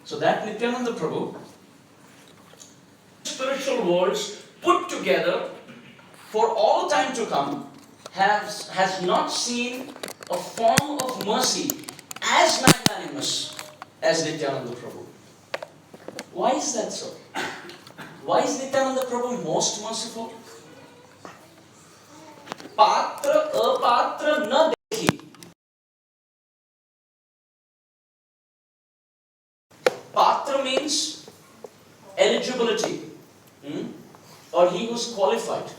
So that Nityananda Prabhu, spiritual worlds put together for all time to come, has not seen a form of mercy as magnanimous as Nityananda Prabhu. Why is that so? Why is Nityananda Prabhu most merciful? Patra apatra na dekhi. Patra means eligibility, or he who's qualified.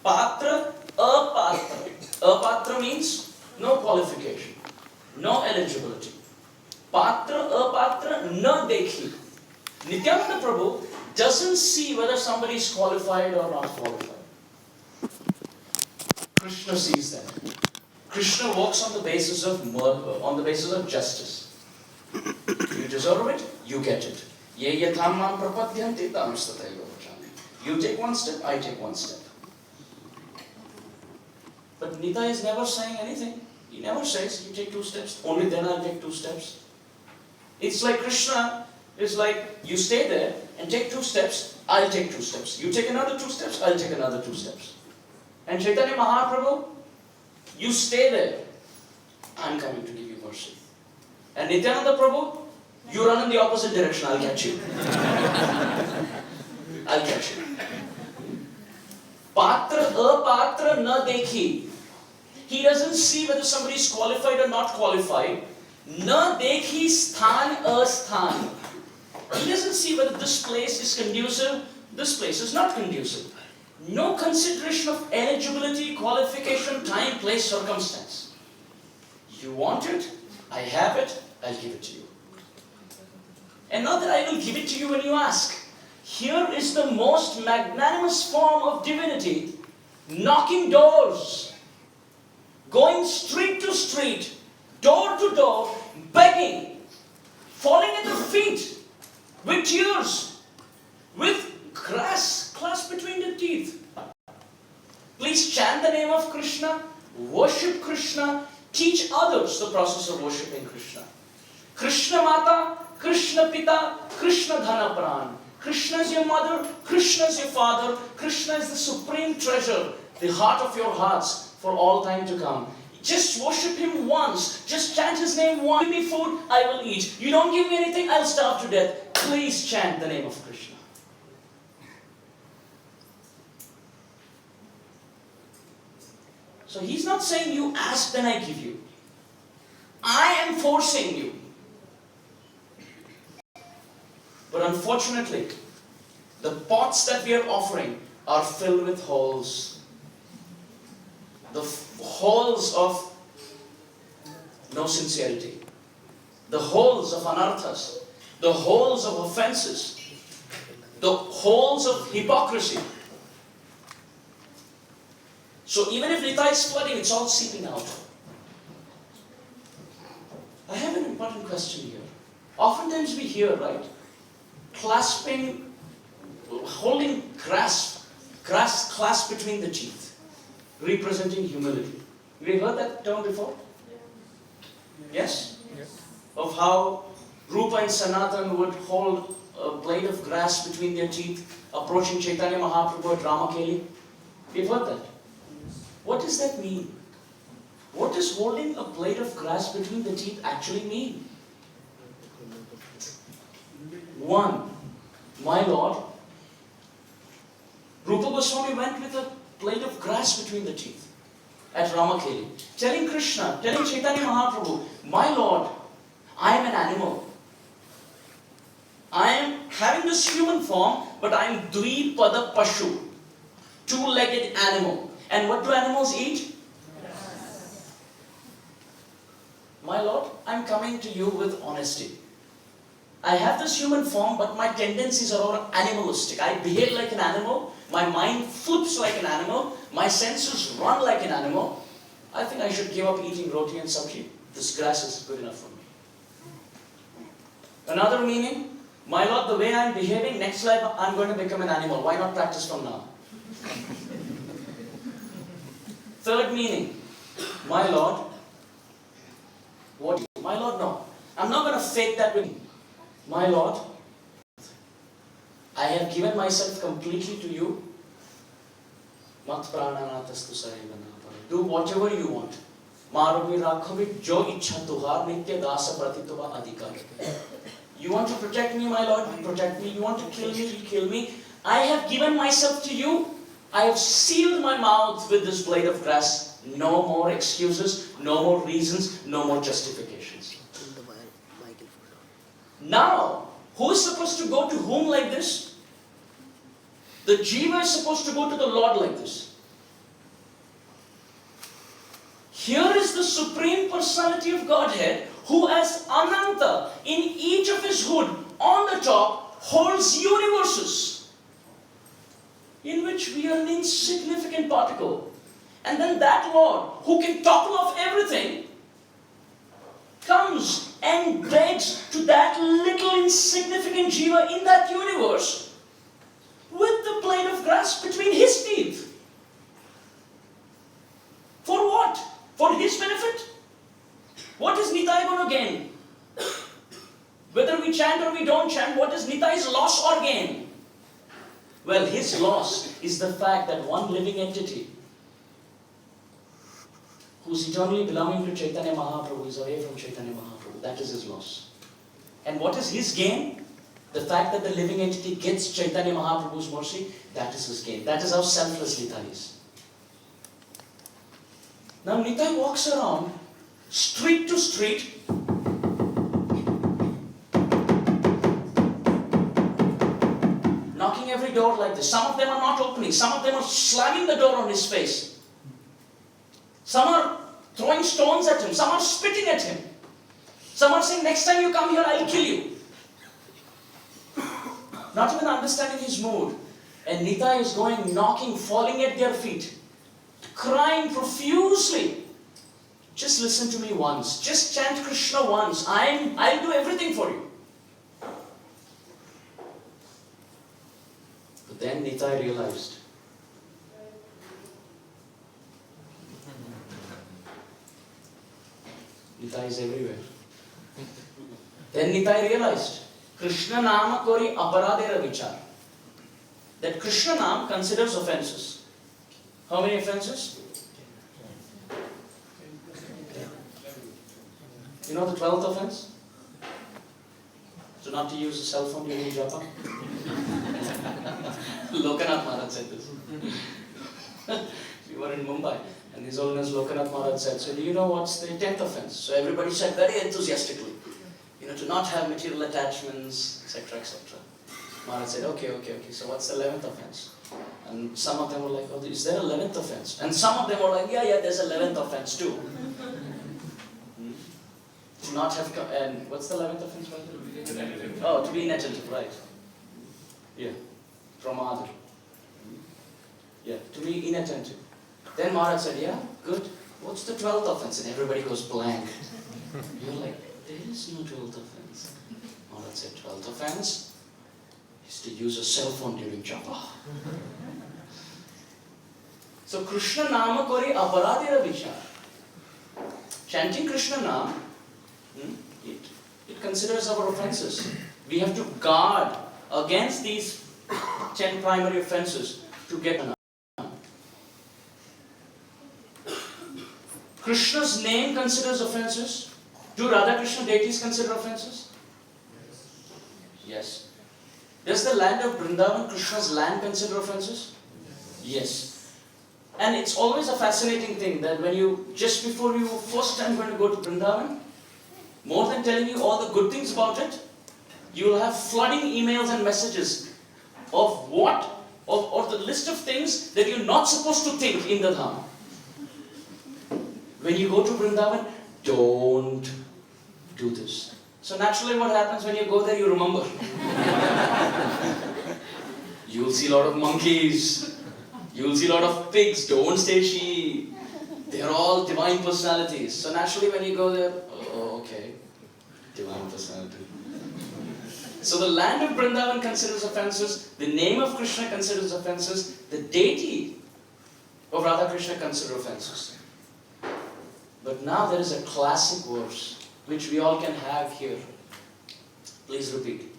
Patra apatra. Apatra means no qualification, no eligibility. Patra apatra na dekhi. Nityananda Prabhu doesn't see whether somebody is qualified or not qualified. Krishna sees that. Krishna works on the basis of justice. You deserve it, you get it. Ye yatham mam prapadyanti tam stataiva vachami. You take one step, I take one step. But Nita is never saying anything. He never says, you take 2 steps, only then I'll take 2 steps. It's like Krishna is like, you stay there and take 2 steps, I'll take 2 steps. You take another 2 steps, I'll take another 2 steps. And Chaitanya Mahaprabhu, you stay there, I'm coming to give you mercy. And Nityananda Prabhu, you run in the opposite direction, I'll catch you. I'll catch you. Patra apatra na dekhi. He doesn't see whether somebody is qualified or not qualified. Na dekhi sthan asthan. He doesn't see whether this place is conducive, this place is not conducive. No consideration of eligibility, qualification, time, place, circumstance. You want it, I have it, I'll give it to you. And not that I will give it to you when you ask. Here is the most magnanimous form of divinity, knocking doors, going street to street, door to door, begging, falling at the feet, with tears, with grass clasped between the teeth. Please chant the name of Krishna, worship Krishna, teach others the process of worshipping Krishna. Krishna Mata, Krishna Pita, Krishna Dhana Pran. Krishna is your mother, Krishna is your father, Krishna is the supreme treasure, the heart of your hearts for all time to come. Just worship him once, just chant his name once. Give me food, I will eat. You don't give me anything, I'll starve to death. Please chant the name of Krishna. So he's not saying you ask, then I give you. I am forcing you. But unfortunately, the pots that we are offering are filled with holes. The holes of no sincerity. The holes of anarthas. The holes of offenses. The holes of hypocrisy. So even if Nita is flooding, it's all seeping out. I have an important question here. Oftentimes we hear, right? Clasping, holding grass clasped between the teeth, representing humility. Have you heard that term before? Yes? Of how Rupa and Sanatan would hold a blade of grass between their teeth, approaching Chaitanya Mahaprabhu at Ramakeli. You've heard that? What does that mean? What does holding a blade of grass between the teeth actually mean? One, my Lord, Rupa Goswami went with a blade of grass between the teeth at Ramakeli, telling Krishna, telling Chaitanya Mahaprabhu, my Lord, I am an animal. I am having this human form, but I am Dvipada Pashu, 2-legged animal. And what do animals eat? My Lord, I am coming to you with honesty. I have this human form, but my tendencies are all animalistic. I behave like an animal, my mind flips like an animal, my senses run like an animal. I think I should give up eating roti and sabji. This grass is good enough for me. Another meaning, my Lord, the way I am behaving, next life I am going to become an animal. Why not practice from now? Third meaning, my Lord, what? My Lord, no. I'm not going to fake that with me. My Lord, I have given myself completely to you. Mat prananatastu sarevana. Do whatever you want. Marovi rakhavi jo ichha tuhar nitya dasa pratitva adhikar. You want to protect me, my Lord? Protect me. You want to kill me? You kill me. I have given myself to you. I have sealed my mouth with this blade of grass. No more excuses, no more reasons, no more justifications. Now, who is supposed to go to whom like this? The Jiva is supposed to go to the Lord like this. Here is the Supreme Personality of Godhead who as Ananta in each of his hood on the top holds universes in which we are an insignificant particle. And then that Lord who can topple off everything comes and begs to that little insignificant Jiva in that universe with the blade of grass between his teeth. For what? For his benefit? What is Nitai going to gain? Whether we chant or we don't chant, what is Nitai's loss or gain? Well, his loss is the fact that one living entity who's eternally belonging to Chaitanya Mahaprabhu is away from Chaitanya Mahaprabhu. That is his loss. And what is his gain? The fact that the living entity gets Chaitanya Mahaprabhu's mercy, that is his gain. That is how selfless Nitai is. Now Nitai walks around street to street knocking every door like this. Some of them are not opening. Some of them are slamming the door on his face. Some are throwing stones at him. Some are spitting at him. Some are saying, next time you come here, I'll kill you. Not even understanding his mood. And Nitai is going, knocking, falling at their feet, crying profusely. Just listen to me once. Just chant Krishna once. I'll do everything for you. But then Nitai realized, Nitai is everywhere. Then Nitai realized, Krishna Nama Kori Aparadera Vichar. That Krishna Nam considers offenses. How many offenses? You know the 12th offense? So not to use a cell phone during japa. Lokanath Maharaj said this. We were in Mumbai and His Holiness Lokanath Maharaj said, so do you know what's the 10th offense? So everybody said very enthusiastically, to not have material attachments, etc., etc. Maharaj said, okay. So what's the 11th offense? And some of them were like, oh, is there 11th offense? And some of them were like, yeah, there's 11th offense too. To not have, and what's the 11th offense? Oh, to be inattentive, right. Yeah, Pramada. Yeah, to be inattentive. Then Maharaj said, yeah, good. What's the 12th offense? And everybody goes blank. You're like, there is no 12th offense. Maharaj said, 12th offense is to use a cell phone during japa. So Krishna Nama Kori Aparadira Vichar. Chanting Krishna Nama, it considers our offenses. We have to guard against these 10 primary offenses to get an. Krishna's name considers offenses. Do Radha Krishna deities consider offenses? Yes. Does the land of Vrindavan, Krishna's land, consider offenses? Yes. And it's always a fascinating thing that when just before you first time going to go to Vrindavan, more than telling you all the good things about it, you will have flooding emails and messages of or the list of things that you're not supposed to think in the Dham. When you go to Vrindavan, don't do this. So naturally what happens when you go there, you remember. You will see a lot of monkeys. You will see a lot of pigs. Don't say sheep. They are all divine personalities. So naturally when you go there, oh, okay, divine personality. So the land of Vrindavan considers offenses. The name of Krishna considers offenses. The deity of Radha Krishna considers offenses. But now there is a classic verse which we all can have here. Please repeat.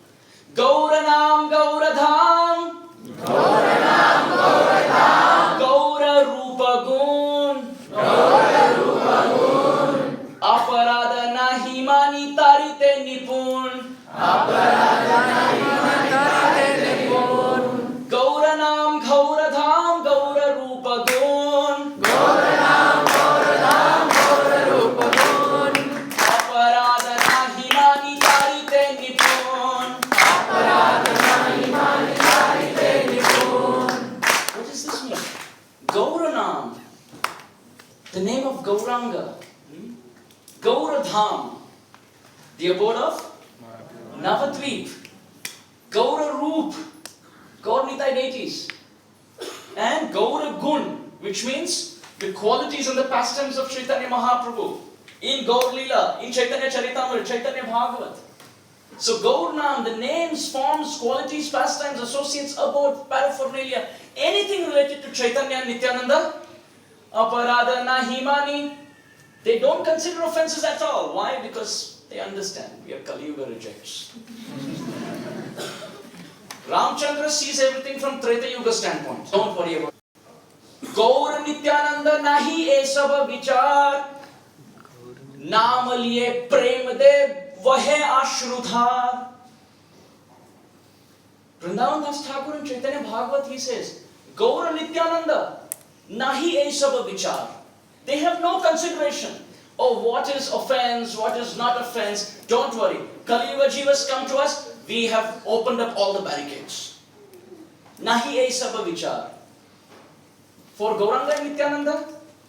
Gauranam Gauradham. Gauranam Gauradham. Gaura Rupa Gun. Gaura Rupa Gun. Aparada nahi mani tarite nipun. Aparada nahi mani tarite nipun. Gauranam Gauradham Gaura Rupa Gun. Gauranam Gauradham Gaura Rupa Gun. Aparada nahi mani tarite nipun. Aparada nahi mani tarite nipun. What does this mean? Gauranam, the name of Gauranga. Gauradham, the abode of Navadvip. Gauraroop, Gaurnitai deities. And Gauragun, which means the qualities and the pastimes of Chaitanya Mahaprabhu in Gaur Leela, in Chaitanya Charitamrita, Chaitanya Bhagavat. So Gaurnam, the names, forms, qualities, pastimes, associates, abode, paraphernalia, anything related to Chaitanya and Nityananda, Aparada Nahimani, they don't consider offenses at all. Why? Because they understand we are Kali Yuga rejects. Ramchandra sees everything from Treta Yuga standpoint. Don't worry about it. Gaur Nityananda nahi e sab vichar. Naam liye prem de vahe ashrudhar. Vrindavan Das Thakur in Chaitanya Bhagavat, he says, Gaur Nityananda nahi e sab vichar. They have no consideration of what is offense, what is not offense. Don't worry. Kali Yuga Jivas come to us, we have opened up all the barricades. Nahi Aisabha Vichar. For Gauranga and Nityananda,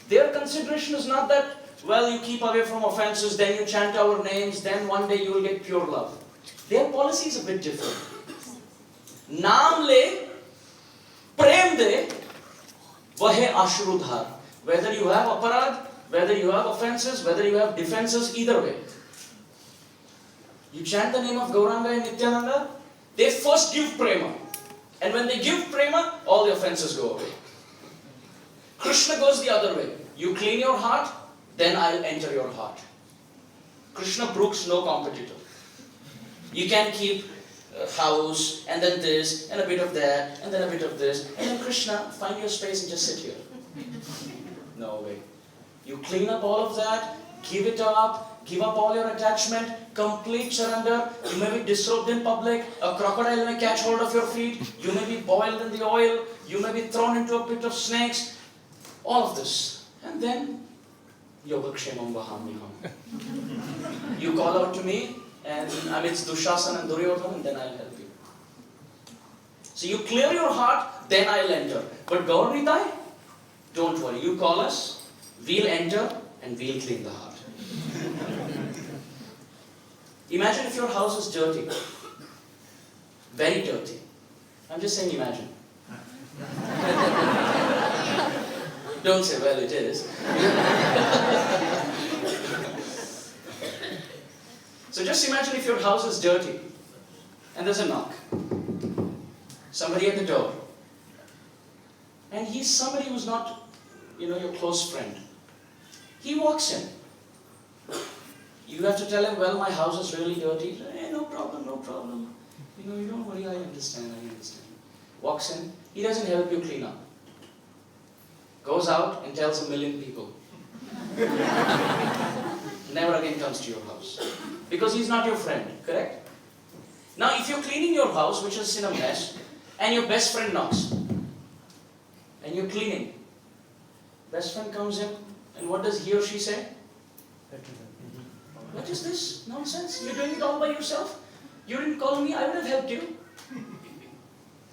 their consideration is not that, well, you keep away from offenses, then you chant our names, then one day you will get pure love. Their policy is a bit different. Naam le, prem de, vahe ashrudhar. Whether you have aparad, whether you have offenses, whether you have defenses, either way. You chant the name of Gauranga and Nityananda, they first give prema. And when they give prema, all the offenses go away. Krishna goes the other way. You clean your heart, then I'll enter your heart. Krishna brooks no competitor. You can keep a house, and then this, and a bit of that, and then a bit of this, and then Krishna, find your space and just sit here. No way. You clean up all of that, give it up, give up all your attachment, complete surrender. You may be disrobed in public, a crocodile may catch hold of your feet, you may be boiled in the oil, you may be thrown into a pit of snakes, all of this. And then, Yogakshemam Vahamiham. You call out to me, and amidst Dushasana and Duryodhana, and then I'll help you. So you clear your heart, then I'll enter. But Gaurnitai, don't worry, you call us, we'll enter and we'll clean the heart. Imagine if your house is dirty. Very dirty. I'm just saying imagine. Don't say, well, it is. So just imagine if your house is dirty and there's a knock. Somebody at the door. And he's somebody who's not, your close friend. He walks in. You have to tell him, well, my house is really dirty. Hey, no problem, no problem. You don't worry, I understand. Walks in. He doesn't help you clean up. Goes out and tells 1 million people. Never again comes to your house. Because he's not your friend, correct? Now, if you're cleaning your house, which is in a mess, and your best friend knocks, and you're cleaning, best friend comes in, and what does he or she say? What is this nonsense? You're doing it all by yourself? You didn't call me, I would have helped you.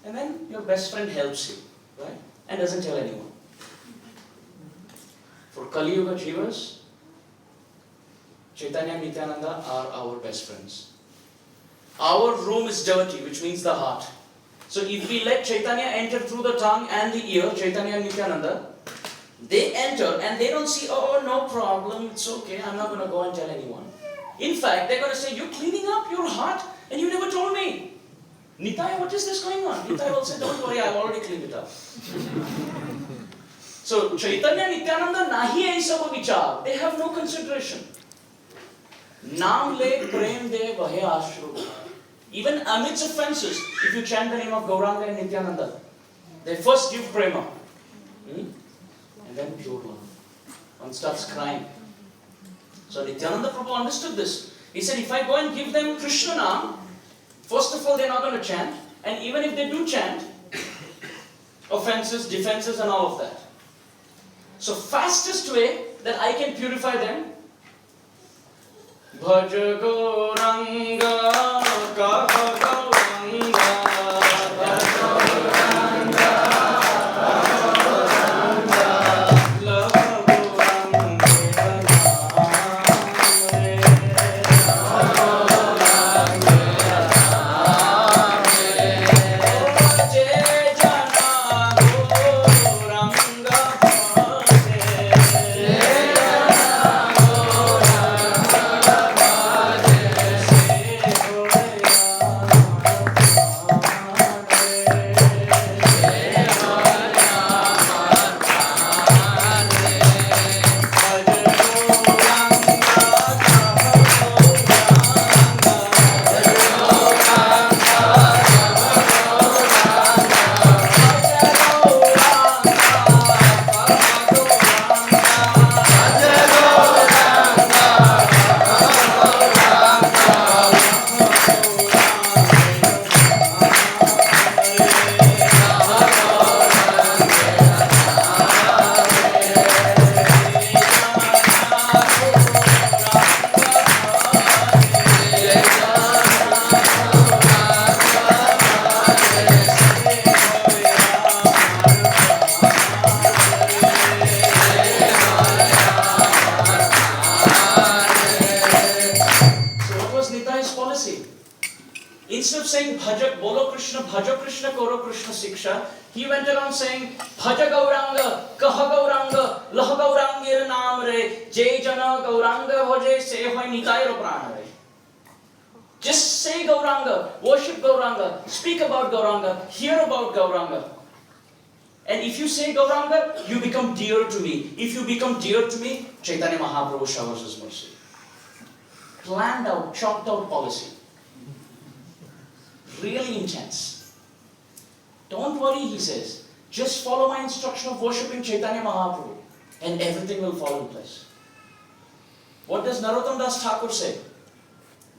And then your best friend helps you, right? And doesn't tell anyone. For Kali Yuga Jivas, Chaitanya and Nityananda are our best friends. Our room is dirty, which means the heart. So if we let Chaitanya enter through the tongue and the ear, Chaitanya and Nityananda, they enter and they don't see, oh, no problem, it's okay, I'm not going to go and tell anyone. In fact, they're going to say, you're cleaning up your heart and you never told me. Nitai, what is this going on? Nitai will say, don't worry, I've already cleaned it up. So Chaitanya and Nityananda nahi aisa vichar. They have no consideration. Naam le prem de vahe ashru. Even amidst offenses, if you chant the name of Gauranga and Nityananda, they first give prema. And then pure love. One starts crying. So Nityananda Prabhu understood this. He said, if I go and give them Krishna Nam, first of all, they're not going to chant. And even if they do chant, offenses, defenses and all of that. So fastest way that I can purify them, Bhaja Gauranga, Kaha Gauranga, Bhaja Gauranga, Love Gauranga, Instead of saying Bhaja, Bolo Krishna, Bhaja Krishna, Koro Krishna Siksha, he went around saying Bhaja Gauranga, Kaha Gauranga, Laha Gaurangir Namre, Jai Jana Gauranga Hoje, Se Hoi Nitayro Pranare. Just say Gauranga, worship Gauranga, speak about Gauranga, hear about Gauranga. And if you say Gauranga, you become dear to me. If you become dear to me, Chaitanya Mahaprabhu showers his mercy. Planned out, chalked out policy. Really intense. Don't worry, he says. Just follow my instruction of worshipping Chaitanya Mahaprabhu and everything will fall in place. What does Narottam Das Thakur say?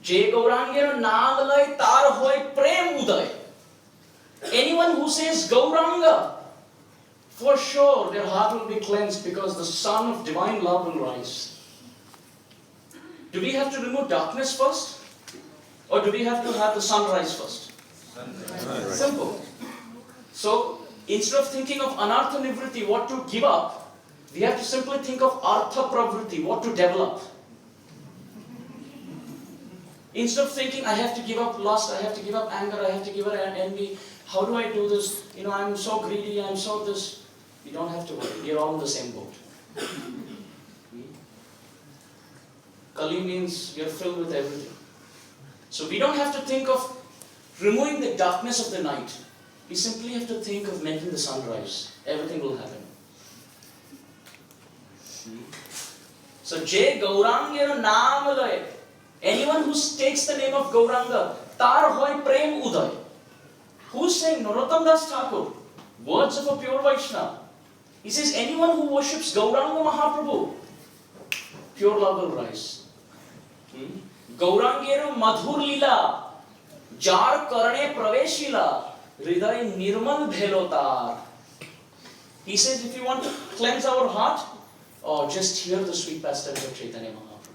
Je Gaurangir Namalai Tar Hoy Prem Uday. Anyone who says Gauranga, for sure their heart will be cleansed because the sun of divine love will rise. Do we have to remove darkness first? Or do we have to have the sunrise first? Sunrise. Simple. So, instead of thinking of anartha nivritti, what to give up, we have to simply think of artha pravritti, what to develop. Instead of thinking, I have to give up lust, I have to give up anger, I have to give up envy, how do I do this? I'm so greedy, I'm so this. You don't have to worry, you're all in the same boat. Kali means you're filled with everything. So we don't have to think of removing the darkness of the night. We simply have to think of making the sunrise. Everything will happen. So Jai Gaurangya Namalaya. Anyone who takes the name of Gauranga, Tar Hoy Prem Uday. Who's saying? Narottam Das Thakur. Words of a pure Vaishnava. He says anyone who worships Gauranga Mahaprabhu, pure love will rise. Gaurangero madhur lila, jar karne praveshila, hriday nirmal bhelotar. He says if you want to cleanse our heart, just hear the sweet pastimes of Chaitanya Mahaprabhu.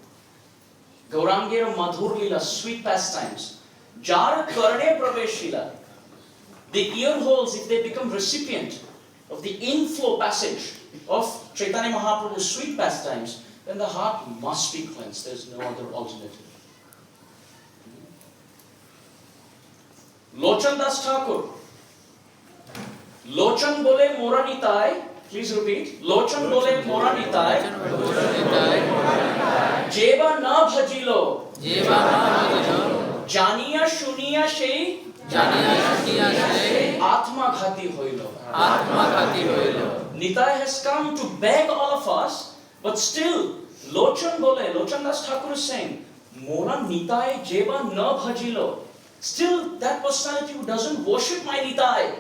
Gaurangero madhur lila, sweet pastimes. Jar karne praveshila. The ear holes, if they become recipient of the inflow passage of Chaitanya Mahaprabhu's sweet pastimes, then the heart must be cleansed. There is no other alternative. Lochan Das Thakur. Lochan bole mora nitai. Please repeat. Lochan bole mora nitai. Jeva na bhajilo. Janiya shuniya shei. Atma ghati hoilo. Nitai has come to beg all of us, but still, Lochan Das Thakur is saying, Mora Nitai Jeva na bhajilo. Still, that personality who doesn't worship my Nitai.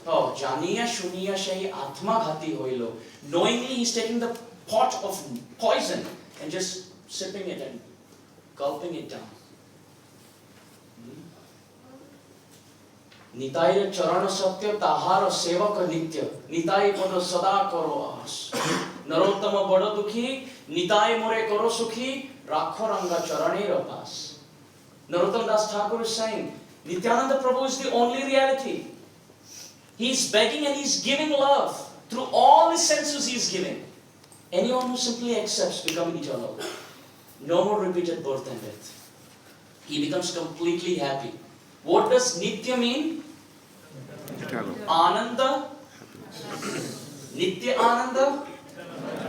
Oh, Janiya Shuniya Shahi Atma Ghati Hoilo. Knowingly he's taking the pot of poison and just sipping it and gulping it down. Nitai Charana Satya Tahara Sevaka Nitya. Nitai Pada Sada Karo Ahas. Narottama Bada Dukhi. Nitai More Karo Sukhi. Rakhoranga Charane Rapas. Narottam Das Thakur is saying, Nityananda Prabhu is the only reality. He's begging and he's giving love. Through all his senses he's giving. Anyone who simply accepts becomes eternal. No more repeated birth and death. He becomes completely happy. What does Nitya mean? Eternal. Ananda. Nitya Ananda.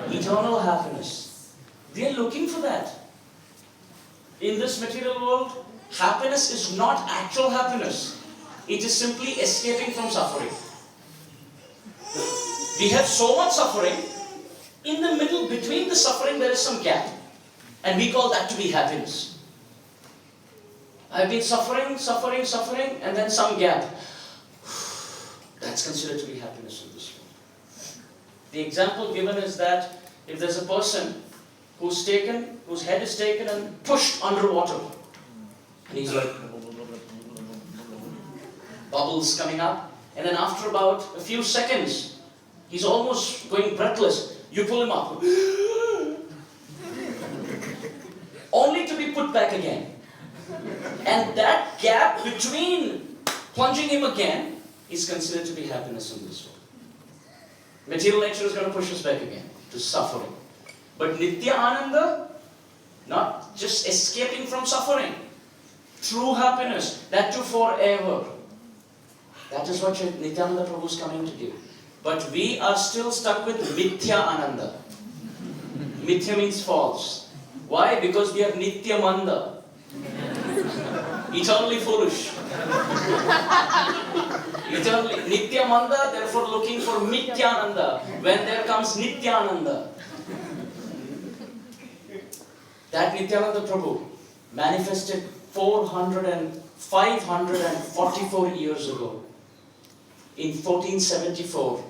Eternal happiness. We are looking for that. In this material world, happiness is not actual happiness. It is simply escaping from suffering. We have so much suffering. In the middle, between the suffering, there is some gap. And we call that to be happiness. I've been suffering, and then some gap. That's considered to be happiness in this world. The example given is that if there's a person whose head is taken and pushed underwater, and he's like, bubbles coming up, and then after about a few seconds, he's almost going breathless. You pull him up, only to be put back again. And that gap between plunging him again is considered to be happiness in this world. Material nature is going to push us back again to suffering. But Nitya Ananda, not just escaping from suffering. True happiness, that too forever. That is what Nityananda Prabhu is coming to give. But we are still stuck with Mithya Ananda. Mithya means false. Why? Because we are Nitya Manda. Eternally foolish. Eternally Nitya Manda, therefore looking for Mithyananda. When there comes Nityananda. That Nityananda Prabhu manifested 544 years ago, in 1474,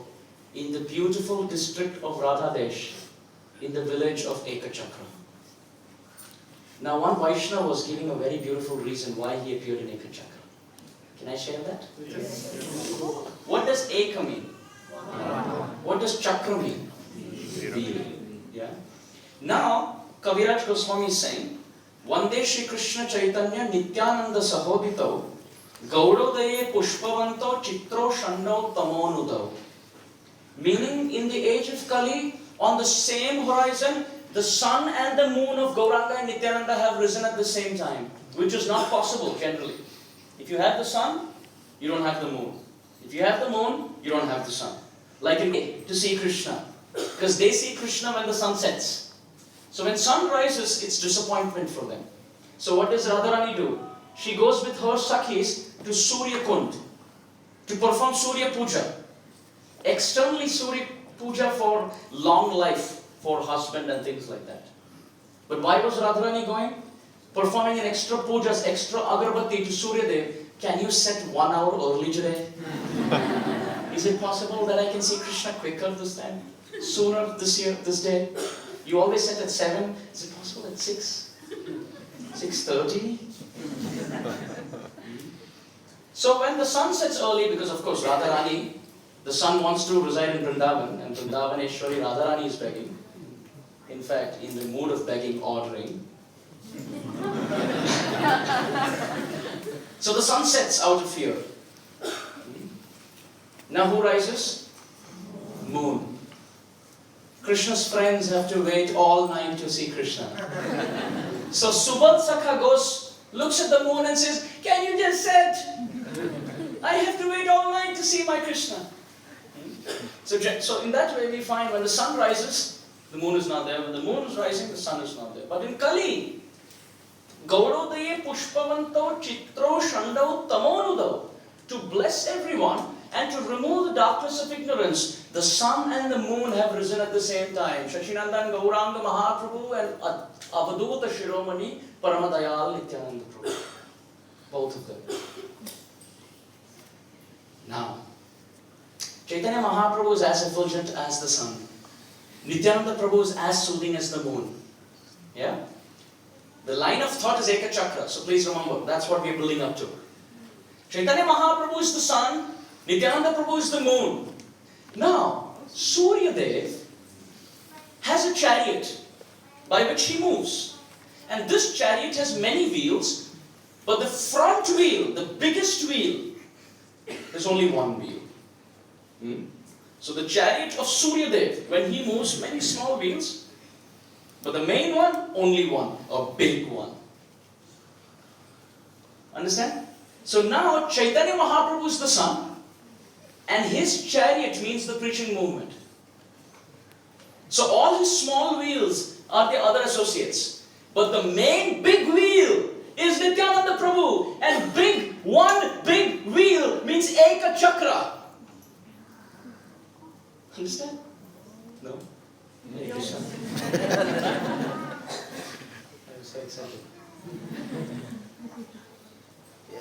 in the beautiful district of Radhadesh, in the village of Ekachakra. Now one Vaishnava was giving a very beautiful reason why he appeared in Ekachakra. Can I share that? Yes. What does Eka mean? What does Chakra mean? Wheel. Yeah. Now, Kaviraj Goswami is saying, Vande Shri Krishna Chaitanya Nityananda Sahodito Gaudodaye Pushpavanto Chitro Shando Tamonudau. Meaning, in the age of Kali, on the same horizon, the sun and the moon of Gauranga and Nityananda have risen at the same time, which is not possible generally. If you have the sun, you don't have the moon. If you have the moon, you don't have the sun. Like in to see Krishna. Because they see Krishna when the sun sets. So when sun rises, it's disappointment for them. So what does Radharani do? She goes with her Sakhis to Surya Kund to perform Surya Puja. Externally Surya Puja for long life for husband and things like that. But why was Radharani going? Performing an extra pujas, extra agarbatti to Surya Dev. Can you set 1 hour early today? Is it possible that I can see Krishna quicker this time? Sooner this year, this day? You always set at 7. Is it possible at 6? 6:30? So when the sun sets early, because of course Radharani, the sun wants to reside in Vrindavan, and Vrindavaneshwari Radharani is begging. In fact, in the mood of begging, ordering. So the sun sets out of fear. Now who rises? Moon. Krishna's friends have to wait all night to see Krishna. So Subal Sakha goes, looks at the moon and says, can you just set? I have to wait all night to see my Krishna. So in that way we find when the sun rises, the moon is not there. When the moon is rising, the sun is not there. But in Kali, Gaudodaye Pushpavanto Chitro Shandau Tamonudau, to bless everyone and to remove the darkness of ignorance, the sun and the moon have risen at the same time. Shashinandan Gauranga Mahaprabhu and Avaduta Shiromani Paramadayal Nityananda Prabhu. Both of them. Now, Chaitanya Mahaprabhu is as effulgent as the sun. Nityananda Prabhu is as soothing as the moon. Yeah? The line of thought is Eka Chakra, so please remember, that's what we are building up to. Chaitanya Mahaprabhu is the sun, Nityananda Prabhu is the moon. Now, Surya Dev has a chariot by which he moves. And this chariot has many wheels, but the front wheel, the biggest wheel, there's only one wheel. So the chariot of Surya Dev, when he moves, many small wheels, but the main one, only one, a big one. Understand? So now Chaitanya Mahaprabhu is the sun, and his chariot means the preaching movement. So all his small wheels are the other associates, but the main big wheel is Nityananda Prabhu, and one big wheel means Eka Chakra. Understand? No? Yes. I'm so excited.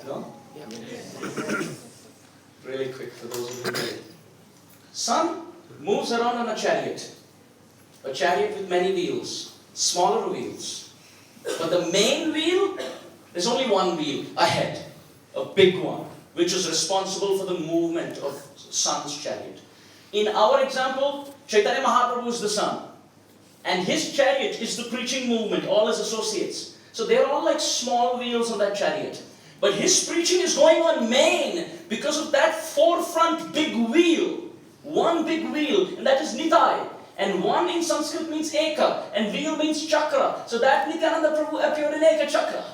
No? Yeah. Really quick for those who don't know. Sun moves around on a chariot with many wheels, smaller wheels. But the main wheel, there's only one wheel ahead, a big one, which is responsible for the movement of sun's chariot. In our example, Chaitanya Mahaprabhu is the sun, and his chariot is the preaching movement, all his associates. So they're all like small wheels on that chariot. But his preaching is going on main because of that forefront big wheel. One big wheel, and that is Nitai. And one in Sanskrit means Eka, and wheel means Chakra. So that Nityananda Prabhu appeared in Eka Chakra.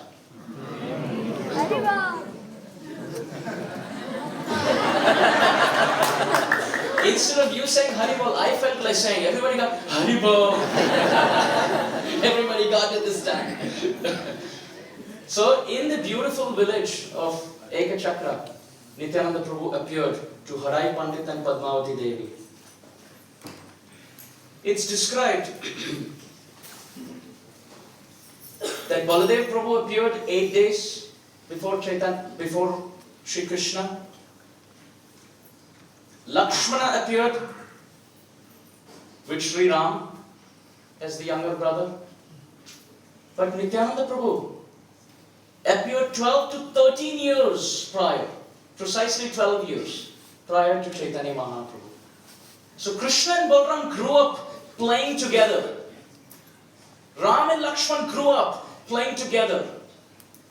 Instead of you saying Haribol, I felt like saying, everybody got Haribol. Everybody got it this time. So in the beautiful village of Eka Chakra, Nityananda Prabhu appeared to Harai Pandit and Padmavati Devi. It's described that Baladev Prabhu appeared 8 days before Shri Krishna. Lakshmana appeared with Sri Ram as the younger brother. But Nityananda Prabhu appeared 12 to 13 years prior, precisely 12 years prior to Chaitanya Mahaprabhu. So Krishna and Balaram grew up playing together. Ram and Lakshman grew up playing together.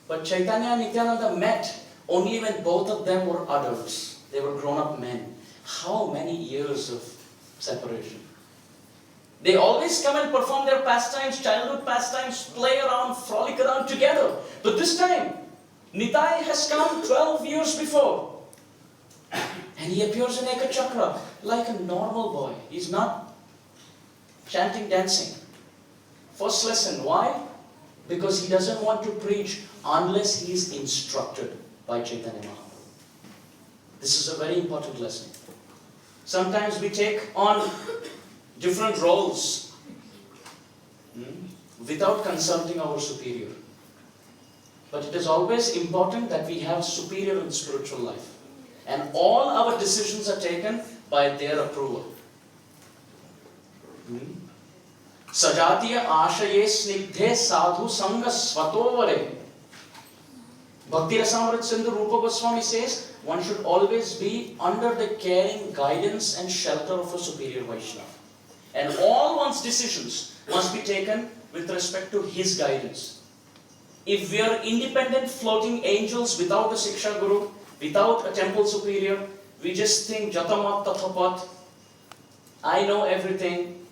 But Chaitanya and Nityananda met only when both of them were adults. They were grown-up men. How many years of separation? They always come and perform their pastimes, childhood pastimes, play around, frolic around together. But this time, Nitai has come 12 years before. And he appears in Eka Chakra like a normal boy. He's not chanting, dancing. First lesson, why? Because he doesn't want to preach unless he is instructed by Chaitanya Mahaprabhu. This is a very important lesson. Sometimes we take on different roles without consulting our superior. But it is always important that we have superior in spiritual life. And all our decisions are taken by their approval. Sajatiya ashaye snigdhe sadhu sanga svatovare. Bhakti Rasamrit Sindhu Rupa Goswami says, one should always be under the caring guidance and shelter of a superior Vaishnava. And all one's decisions must be taken with respect to his guidance. If we are independent floating angels without a Siksha Guru, without a temple superior, we just think Jatamat Tathapat, I know everything,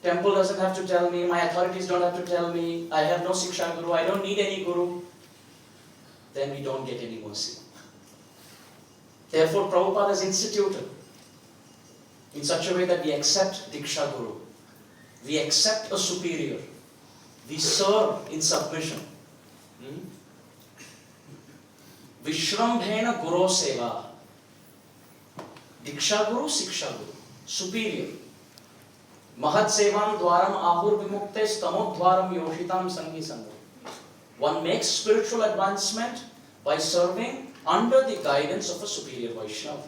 temple doesn't have to tell me, my authorities don't have to tell me, I have no Siksha Guru, I don't need any Guru, then we don't get any mercy. Therefore, Prabhupada has instituted in such a way that we accept Diksha Guru, we accept a superior, we serve in submission. Vishrambhena Guru Seva. Diksha Guru, Siksha Guru. Superior. Mahat Sevam Dwaram Ahur Vimuktes Tamodwaram Yoshitam Sangi Sangha. One makes spiritual advancement by serving under the guidance of a superior Vaishnava.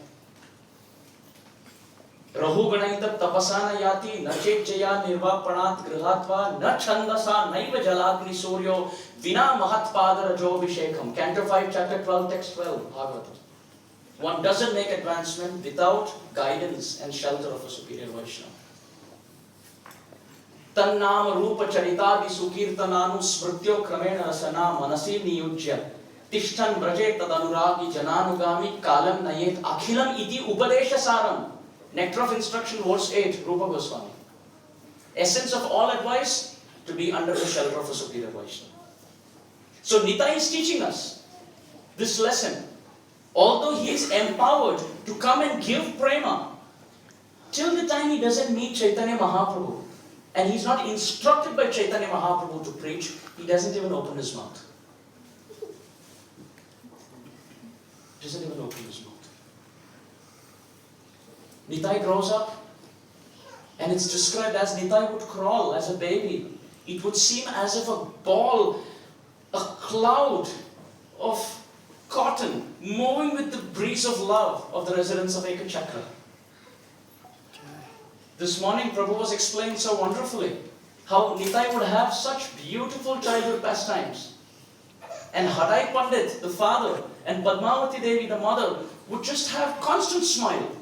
Rahuganaita tapasana yati nachetjaya nirvapanat grihatva na chandasa naiva jalagni suryo vina mahatpada rajo vishekam. Canto 5, chapter 12, text 12, Bhagavatam. One doesn't make advancement without guidance and shelter of a superior Vaishnava. Tannam rupa charitadi sukirtananu smrityo kramena rasana manasi niyujya tishtan braje tadanuragi jananugami kalam nayet akhilam iti upadesha saram. Nectar of Instruction, verse 8, Rupa Goswami. Essence of all advice, to be under the shelter of a superior Vaishnava. So Nitai is teaching us this lesson. Although he is empowered to come and give prema, till the time he doesn't meet Chaitanya Mahaprabhu, and he's not instructed by Chaitanya Mahaprabhu to preach, he doesn't even open his mouth. Doesn't even open his mouth. Nitai grows up, and it's described as Nitai would crawl as a baby. It would seem as if a ball, a cloud of cotton moving with the breeze of love of the residents of Ekachakra. This morning Prabhu was explained so wonderfully how Nitai would have such beautiful childhood pastimes. And Hadai Pandit, the father, and Padmavati Devi, the mother, would just have constant smile.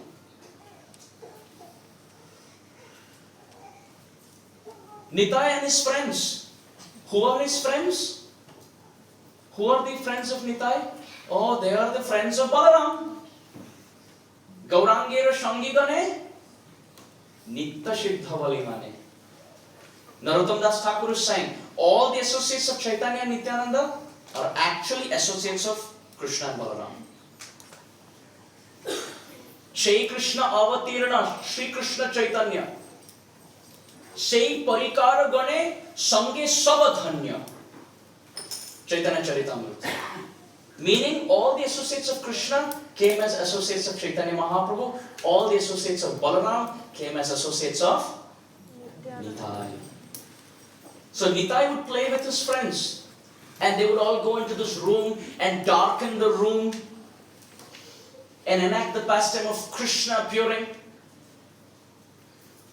Nitai and his friends. Who are his friends? Who are the friends of Nitai? Oh, they are the friends of Balaram. Gaurangera Shangigane, Nitta Siddhavalimane. Narottam Das Thakur is saying, all the associates of Chaitanya and Nityananda are actually associates of Krishna and Balaram. Shri Krishna Avatirana, Shri Krishna Chaitanya. Sei Parikara Gane Sange Savadhanya. Chaitanya Charitamrita. Meaning all the associates of Krishna came as associates of Chaitanya Mahaprabhu. All the associates of Balaram came as associates of Nitai. So Nitai would play with his friends. And they would all go into this room and darken the room and enact the pastime of Krishna appearing.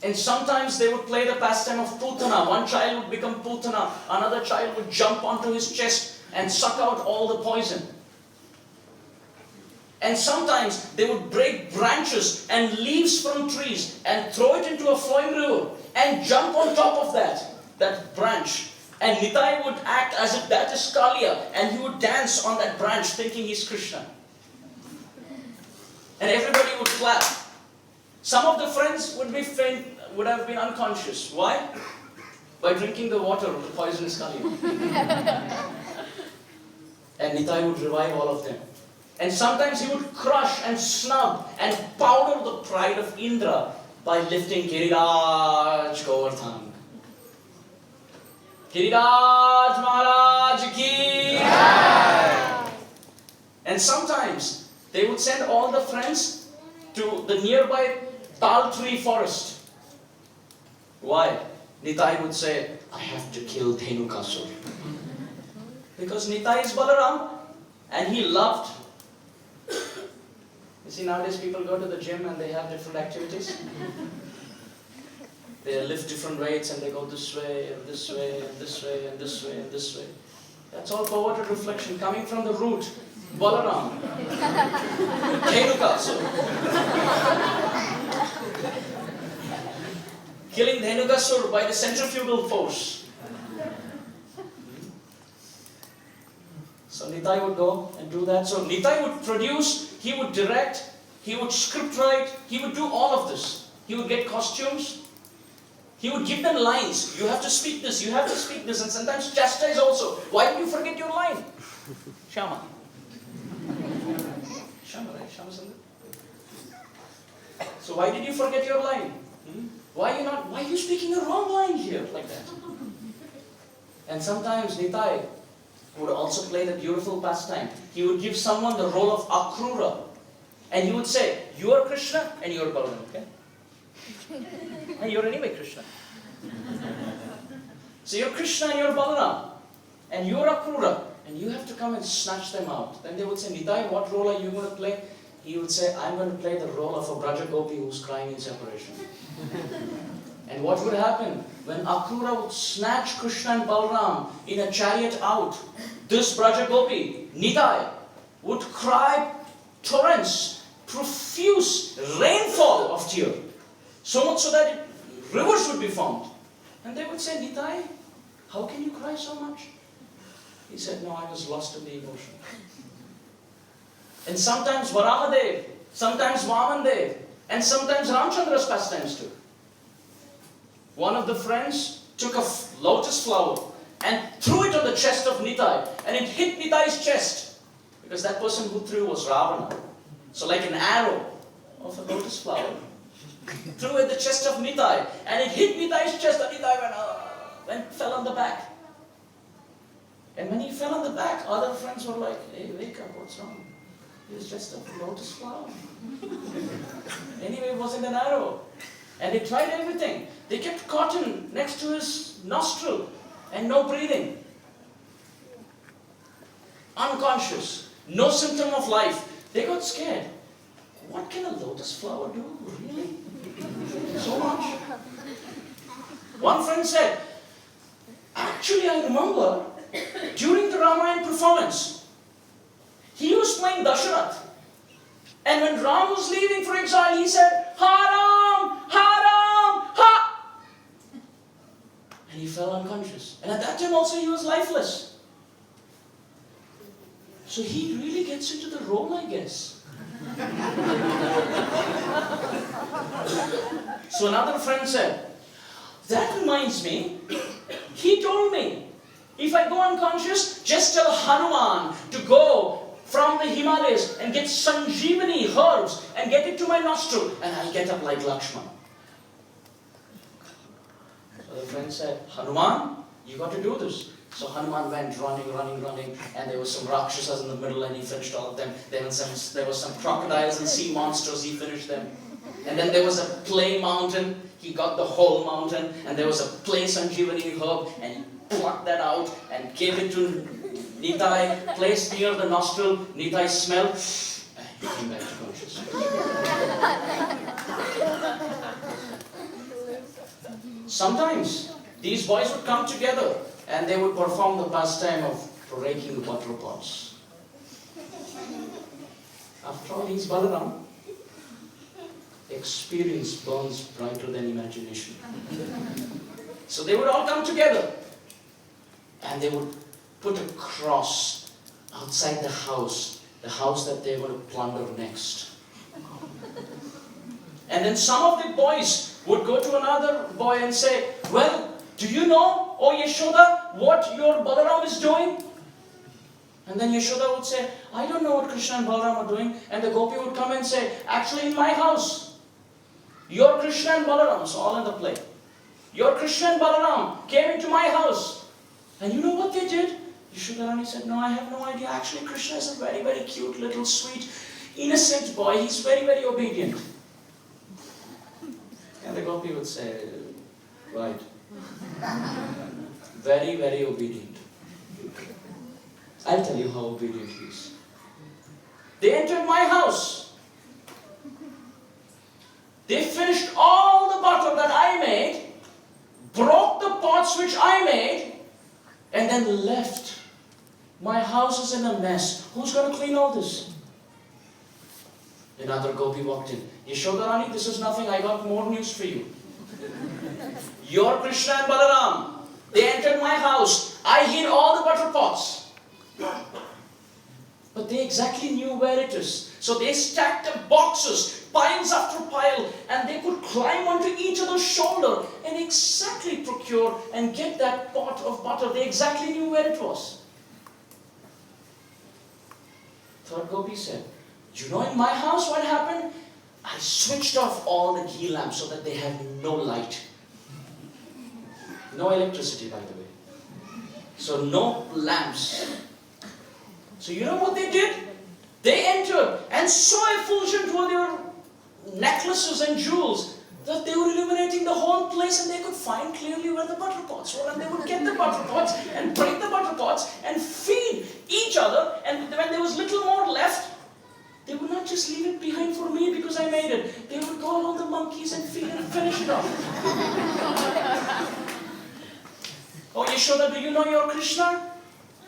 And sometimes they would play the pastime of Putana. One child would become Putana. Another child would jump onto his chest and suck out all the poison. And sometimes they would break branches and leaves from trees and throw it into a flowing river and jump on top of that branch. And Nitai would act as if that is Kaliya, and he would dance on that branch thinking he's Krishna. And everybody would clap. Some of the friends would have been unconscious. Why? By drinking the water of the poisonous Kaliya. And Nitai would revive all of them. And sometimes he would crush and snub and powder the pride of Indra by lifting Giriraj Govardhan. Giriraj Maharaj ki Jai! And sometimes they would send all the friends to the nearby Tal tree forest. Why? Nitai would say, I have to kill Dhenukasur. Because Nitai is Balaram and he loved. You see, nowadays people go to the gym and they have different activities. They lift different weights and they go this way and this way and this way and this way and this way. That's all perverted reflection coming from the root, Balaram. Dhenukasur. Killing Dhenukasur by the centrifugal force. So Nitai would go and do that. So Nitai would produce, he would direct, he would script write, he would do all of this. He would get costumes. He would give them lines. You have to speak this, you have to speak this, and sometimes chastise also. Why did you forget your line? Shama. Shama, right? Shama Sundar. So why did you forget your line? Why are you speaking a wrong line here like that? And sometimes Nitai would also play the beautiful pastime. He would give someone the role of Akrura. And he would say, you are Krishna and you are Balaram, okay? And you're anyway Krishna. So you're Krishna and you're Balaram. And you're Akrura. and you have to come and snatch them out. Then they would say, Nitai, what role are you going to play? He would say, I'm going to play the role of a Braja Gopi who's crying in separation. And what would happen? When Akrura would snatch Krishna and Balram in a chariot out, this Braja Gopi, Nitai, would cry torrents, profuse rainfall of tears. So much so that rivers would be formed. And they would say, Nitai, how can you cry so much? He said, no, I was lost in the emotion. And sometimes Varahadev, sometimes Vamandev, and sometimes Ramchandra's pastimes too. One of the friends took a lotus flower and threw it on the chest of Nitai, and it hit Nitai's chest, because that person who threw was Ravana. So like an arrow of a lotus flower, threw at the chest of Nitai, and it hit Nitai's chest, and Nitai fell on the back. And when he fell on the back, other friends were like, hey, wake up, what's wrong? It was just a lotus flower. Anyway, it wasn't an arrow. And they tried everything. They kept cotton next to his nostril and no breathing. Unconscious. No symptom of life. They got scared. What can a lotus flower do? Really? So much. One friend said, actually I remember during the Ramayana performance, he was playing Dasharath. And when Ram was leaving for exile, he said, Haram! Haram! Ha! And he fell unconscious. And at that time also he was lifeless. So he really gets into the role, I guess. So another friend said, that reminds me, he told me, if I go unconscious, just tell Hanuman to go from the Himalayas and get Sanjeevani herbs and get it to my nostril, and I'll get up like Lakshman. So the friend said, Hanuman, you got to do this. So Hanuman went running, and there were some Rakshasas in the middle, and he finished all of them. There were some crocodiles and sea monsters, he finished them. And then there was a clay mountain, he got the whole mountain, and there was a clay Sanjeevani herb, and he plucked that out and gave it to Nitai, placed near the nostril. Nitai smelled, and he came back to consciousness. Sometimes these boys would come together and they would perform the pastime of breaking the butter pots. After all, he's Balaram. Experience burns brighter than imagination. So they would all come together and they would put a cross outside the house that they were to plunder next. And then some of the boys would go to another boy and say, well, do you know, oh Yashoda, what your Balaram is doing? And then Yashoda would say, I don't know what Krishna and Balaram are doing. And the Gopi would come and say, actually in my house, your Krishna and Balaram, so all in the play. Your Krishna and Balaram came into my house. And you know what they did? Yashoda said, no, I have no idea. Actually, Krishna is a very, very cute, little, sweet, innocent boy. He's very, very obedient. And the Gopi would say, right. Very, very obedient. I'll tell you how obedient he is. They entered my house. They finished all the butter that I made, broke the pots which I made, and then left. My house is in a mess. Who's going to clean all this? Another Gopi walked in. Yashodarani, this is nothing. I got more news for you. Your Krishna and Balaram, they entered my house. I hid all the butter pots. But they exactly knew where it is. So they stacked up boxes, piles after pile, and they could climb onto each other's shoulder and exactly procure and get that pot of butter. They exactly knew where it was. Third Gopi said, you know in my house what happened? I switched off all the ghee lamps so that they have no light. No electricity, by the way. So no lamps. So you know what they did? They entered, and so effulgent were their necklaces and jewels that they were illuminating the whole place, and they could find clearly where the butter pots were, and they would get the butter pots and break the butter pots and feed each other, and when there was little more left, they would not just leave it behind for me because I made it. They would call all the monkeys and feed it and finish it off. Oh, Yashoda, do you know your Krishna?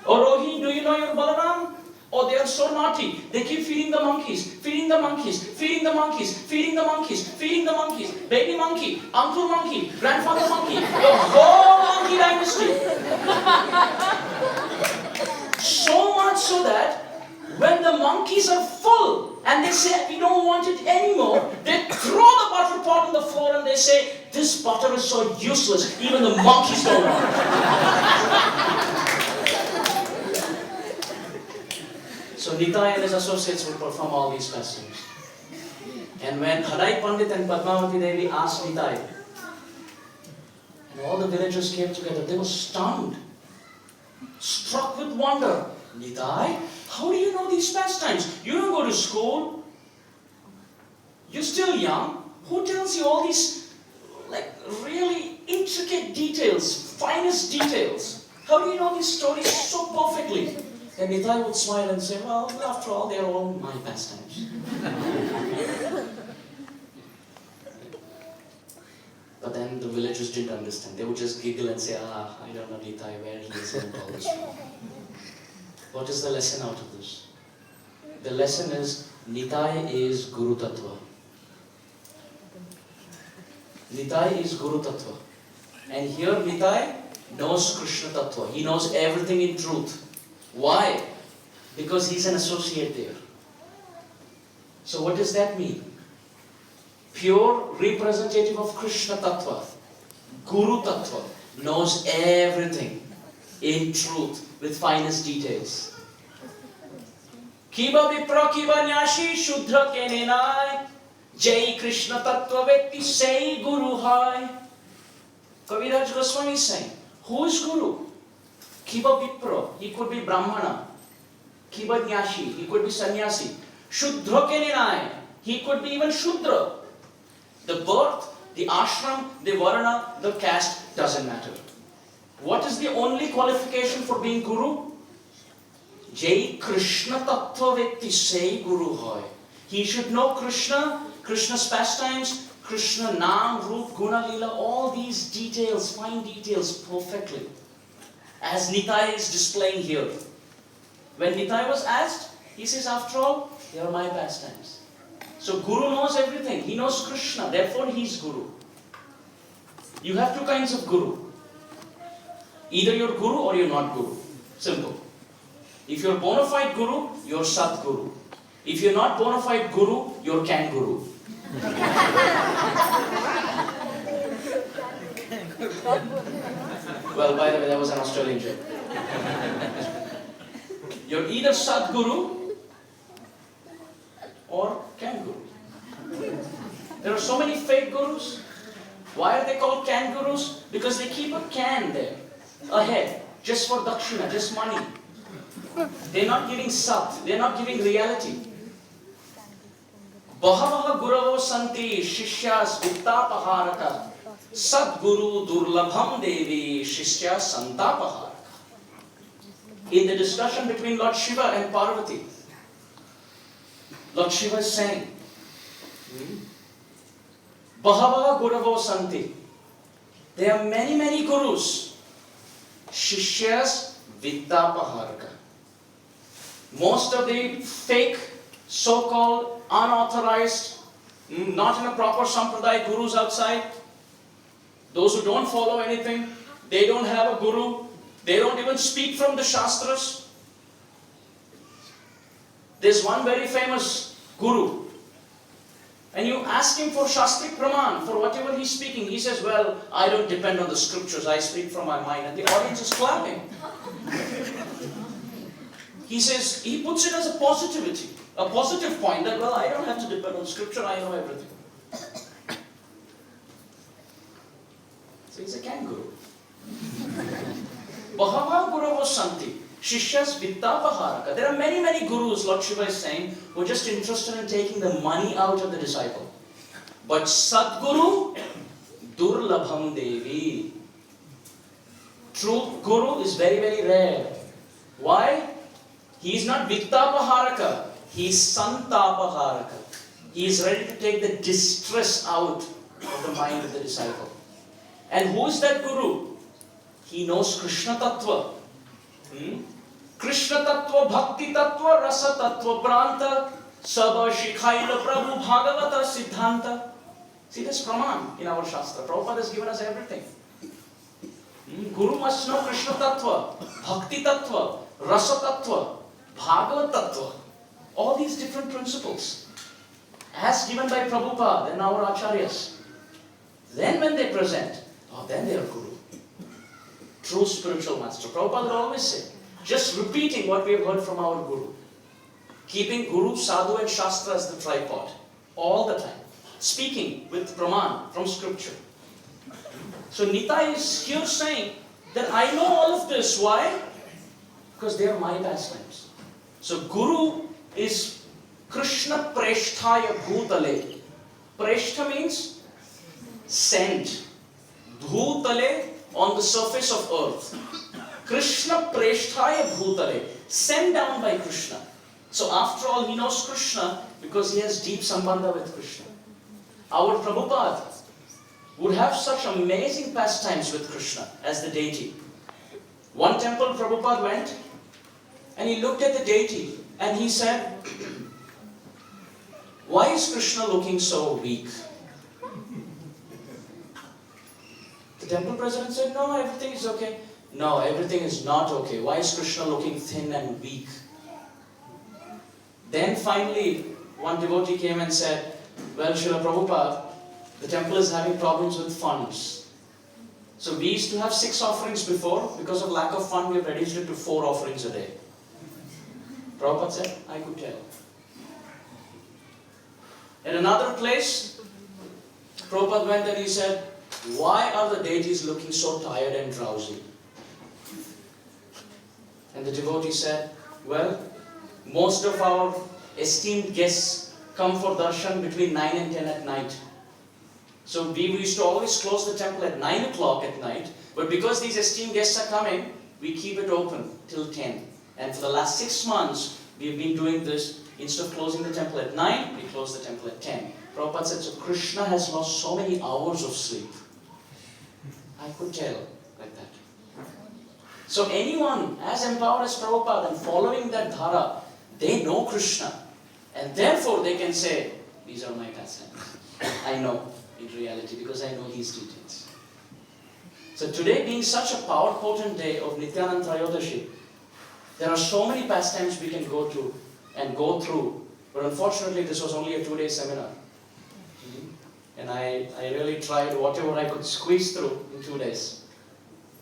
Oh, Rohi, do you know your Balaram? Oh, they are so naughty. They keep feeding the monkeys, feeding the monkeys, feeding the monkeys, feeding the monkeys, feeding the monkeys. Baby monkey, uncle monkey, grandfather monkey, the whole monkey dynasty. So much so that when the monkeys are full and they say, we don't want it anymore, they throw the butter pot on the floor and they say, this butter is so useless, even the monkeys don't want it. So Nitai and his associates would perform all these customs. And when Hadai Pandit and Padmavati Devi asked Nitai, and all the villagers came together, they were stunned, struck with wonder. Nitai, how do you know these pastimes? You don't go to school. You're still young. Who tells you all these really intricate details, finest details? How do you know these stories so perfectly? And Nitai would smile and say, well, after all, they're all my pastimes. But then the villagers didn't understand. They would just giggle and say, I don't know Nitai, where he is going all this from. What is the lesson out of this? The lesson is, Nitai is Guru Tattva. Nitai is Guru Tattva. And here Nitai knows Krishna Tattva. He knows everything in truth. Why? Because he's an associate there. So what does that mean? Pure representative of Krishna Tattva, Guru Tattva, knows everything in truth with finest details. Kiba vipra kiba nyashi shuddha ke nenai, Jai Krishna Tattva Vetti Sei Guru Hai. Kaviraj Goswami is saying, who is Guru? Kiba vipra, he could be Brahmana. Kiba nyashi, he could be sannyasi. Shuddha ke nenai, he could be even Shudra. The birth, the ashram, the varna, the caste doesn't matter. What is the only qualification for being Guru? Jai Krishna Tattva Vetti Sei Guru Hai. He should know Krishna, Krishna's pastimes, Krishna Nam, Roop, Guna, Lila, all these details, fine details perfectly. As Nitai is displaying here. When Nitai was asked, he says, after all, they are my pastimes. So Guru knows everything. He knows Krishna. Therefore, he is Guru. You have two kinds of Guru. Either you're Guru or you're not Guru. Simple. If you're bona fide Guru, you're Sadguru. If you're not bona fide Guru, you're Kanguru. Well, by the way, that was an Australian joke. You're either Sadguru or Kanguru. There are so many fake gurus. Why are they called Kangurus? Because they keep a can there, ahead, just for dakshina, just money. They're not giving sat, they're not giving reality. Bahavaha guravo santi shishyas vittapaharaka sadguru durlabham devi shishya santapaharaka. In the discussion between Lord Shiva and Parvati, Lord Shiva is saying, Bahava Guravo Santi. There are many, many gurus. Shishyas Vidyapaharaka. Most of the fake, so-called, unauthorized, not in a proper sampradaya gurus outside, those who don't follow anything, they don't have a guru, they don't even speak from the Shastras. There's one very famous guru, and you ask him for Shastrik Praman, for whatever he's speaking. He says, well, I don't depend on the scriptures, I speak from my mind. And the audience is clapping. He says, he puts it as a positivity, a positive point that, well, I don't have to depend on scripture, I know everything. So he's a kangaroo. Bahava Guravo Santi. Shishyas Vittapaharaka. There are many, many gurus, Lord Shiva is saying, who are just interested in taking the money out of the disciple. But Sadguru, Durlabham Devi. True Guru is very, very rare. Why? He is not Vittapaharaka, he is Santapaharaka. He is ready to take the distress out of the mind of the disciple. And who is that Guru? He knows Krishna Tattva. Krishna Tattva, Bhakti Tattva, Rasa Tattva, Pranta, Sabha, Shikhaila, Prabhu, Bhagavata, Siddhanta. See, this Praman in our Shastra. Prabhupada has given us everything. Guru must know Krishna Tattva, Bhakti Tattva, Rasa Tattva, Bhagavat Tattva. All these different principles. As given by Prabhupada and our Acharyas. Then when they present, then they are Guru. True spiritual master. Prabhupada would always say, just repeating what we have heard from our Guru. Keeping Guru, Sadhu and Shastra as the tripod. All the time. Speaking with Praman from scripture. So Nitai is here saying that I know all of this. Why? Because they are my pastimes. So Guru is Krishna Preshthaya Bhutale. Preshta means sent. Bhutale, on the surface of earth. Krishna Preshthaya Bhutale, sent down by Krishna. So after all, he knows Krishna because he has deep sambandha with Krishna. Our Prabhupada would have such amazing pastimes with Krishna as the deity. One temple Prabhupada went and he looked at the deity and he said, why is Krishna looking so weak? The temple president said, no, everything is okay. No, everything is not okay. Why is Krishna looking thin and weak? Then finally, one devotee came and said, well, Srila Prabhupada, the temple is having problems with funds. So we used to have 6 offerings before. Because of lack of fund, we have reduced it to 4 offerings a day. Prabhupada said, I could tell. In another place, Prabhupada went and he said, why are the deities looking so tired and drowsy? And the devotee said, well, most of our esteemed guests come for darshan between 9 and 10 at night. So we used to always close the temple at 9 o'clock at night, but because these esteemed guests are coming, we keep it open till 10. And for the last 6 months, we have been doing this. Instead of closing the temple at 9, we close the temple at 10. Prabhupada said, so Krishna has lost so many hours of sleep. I could tell like that. So anyone as empowered as Prabhupada and following that dhara, they know Krishna. And therefore they can say, these are my pastimes. I know in reality because I know these details. So today being such a power-potent day of Nityananda Trayodashi, there are so many pastimes we can go to and go through. But unfortunately this was only a 2-day seminar. And I really tried whatever I could squeeze through in 2 days.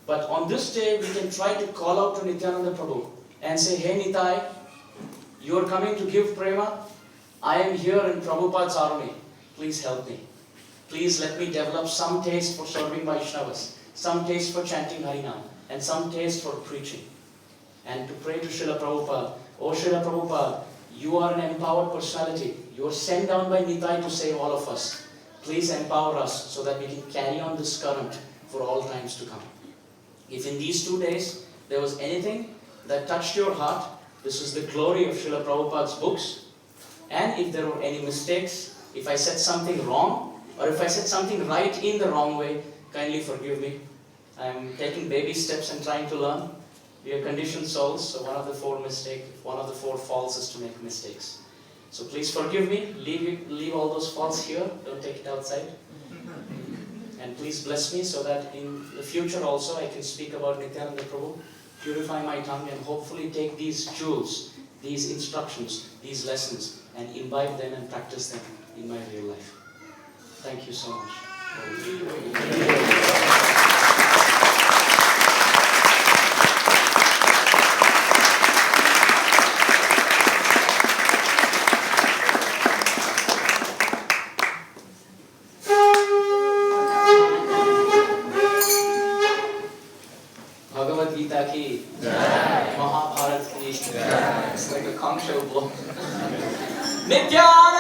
But on this day, we can try to call out to Nityananda Prabhu and say, hey Nitai, you are coming to give prema. I am here in Prabhupada's army. Please help me. Please let me develop some taste for serving Vaishnavas, some taste for chanting Harinam, and some taste for preaching. And to pray to Srila Prabhupada, oh Srila Prabhupada, you are an empowered personality. You are sent down by Nitai to save all of us. Please empower us so that we can carry on this current for all times to come. If in these 2 days there was anything that touched your heart, this is the glory of Srila Prabhupada's books. And if there were any mistakes, if I said something wrong, or if I said something right in the wrong way, kindly forgive me. I am taking baby steps and trying to learn. We are conditioned souls, so one of the 4 faults is to make mistakes. So please forgive me, leave all those faults here, don't take it outside. And please bless me so that in the future also I can speak about Nityananda Prabhu, purify my tongue and hopefully take these jewels, these instructions, these lessons and imbibe them and practice them in my real life. Thank you so much. It's like a conch shell blow. Nityananda!